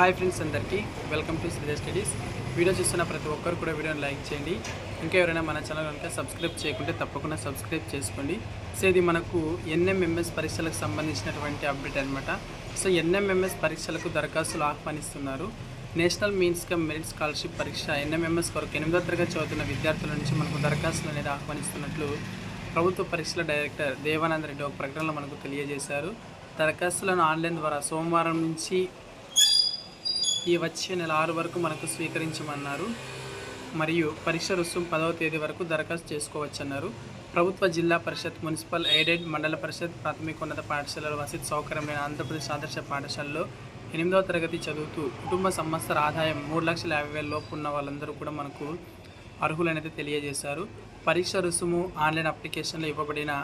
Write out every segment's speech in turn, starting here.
Hi friends అందరికీ welcome to Sridhar studies. Video చూస్తున్న ప్రతి ఒక్కరు కూడా వీడియోని లైక్ చేయండి. ఇంకా ఎవరైనా మన ఛానల్ కనుక సబ్స్క్రైబ్ చేయకుంటే తప్పకుండా సబ్స్క్రైబ్ చేసుకోండి. సో ఇది మనకు ఎన్ఎంఎంఎస్ పరీక్షలకు సంబంధించినటువంటి అప్డేట్ అనమాట. సో ఎన్ఎంఎంఎస్ పరీక్షలకు దరఖాస్తులు ఆహ్వానిస్తున్నారు. National means cum merit scholarship పరీక్ష ఎన్ఎంఎంఎస్ కొరకు 8వ తరగతి చదువుతున్న విద్యార్థుల నుంచి మనకు దరఖాస్తులు అనేది ఆహ్వానిస్తున్నట్లు ప్రభుత్వ పరీక్షల డైరెక్టర్ దేవానంద్ రెడ్డి ఒక ప్రకటనలో మనకు తెలియజేశారు. దరఖాస్తులను ఆన్లైన్ ద్వారా సోమవారం నుంచి ఈ వచ్చే నెల 6 వరకు మనకు స్వీకరించమన్నారు. మరియు పరీక్ష రుసుము 10వ తేదీ వరకు దరఖాస్తు చేసుకోవచ్చన్నారు. ప్రభుత్వ జిల్లా పరిషత్, మున్సిపల్, ఎయిడెడ్, మండల పరిషత్, ప్రాథమికోన్నత పాఠశాలల వసతి సౌకర్యం లేని ఆంధ్రప్రదేశ్ ఆదర్శ పాఠశాలలో 8వ తరగతి చదువుతూ కుటుంబ సంవత్సర ఆదాయం 3,50,000 లోపు ఉన్న వాళ్ళందరూ కూడా మనకు అర్హులనేది తెలియజేశారు. పరీక్ష రుసుము ఆన్లైన్ అప్లికేషన్లో ఇవ్వబడిన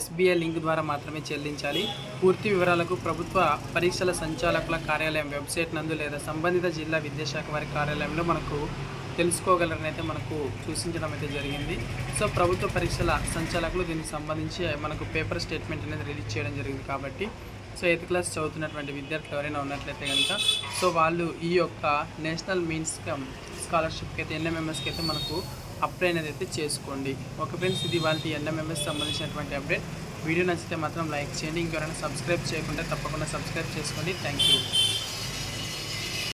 SBI లింక్ ద్వారా మాత్రమే చెల్లించాలి. పూర్తి వివరాలకు ప్రభుత్వ పరీక్షల సంచాలకుల కార్యాలయం వెబ్సైట్ నందు లేదా సంబంధిత జిల్లా విద్యాశాఖ వారి కార్యాలయంలో మనకు తెలుసుకోగలరని అయితే మనకు సూచించడం అయితే జరిగింది. సో ప్రభుత్వ పరీక్షల సంచాలకులు దీనికి సంబంధించి మనకు పేపర్ స్టేట్మెంట్ అనేది రిలీజ్ చేయడం జరిగింది. కాబట్టి సో 8th క్లాస్ చదువుతున్నటువంటి విద్యార్థులు ఎవరైనా ఉన్నట్లయితే కనుక సో వాళ్ళు ఈ యొక్క నేషనల్ మీన్స్ కమ్ స్కాలర్షిప్కి అయితే ఎన్ఎంఎంఎస్కి అయితే మనకు అప్లై అనేది అయితే చేసుకోండి. ఓకే ఫ్రెండ్స్, ఇది వాళ్ళ ఎన్ఎంఎంఎస్ సంబంధించినటువంటి అప్డేట్. వీడియో నచ్చితే మాత్రం లైక్ చేయండి. ఇంకెవరైనా సబ్స్క్రైబ్ చేయకుంటే తప్పకుండా సబ్స్క్రైబ్ చేసుకోండి. Thank you.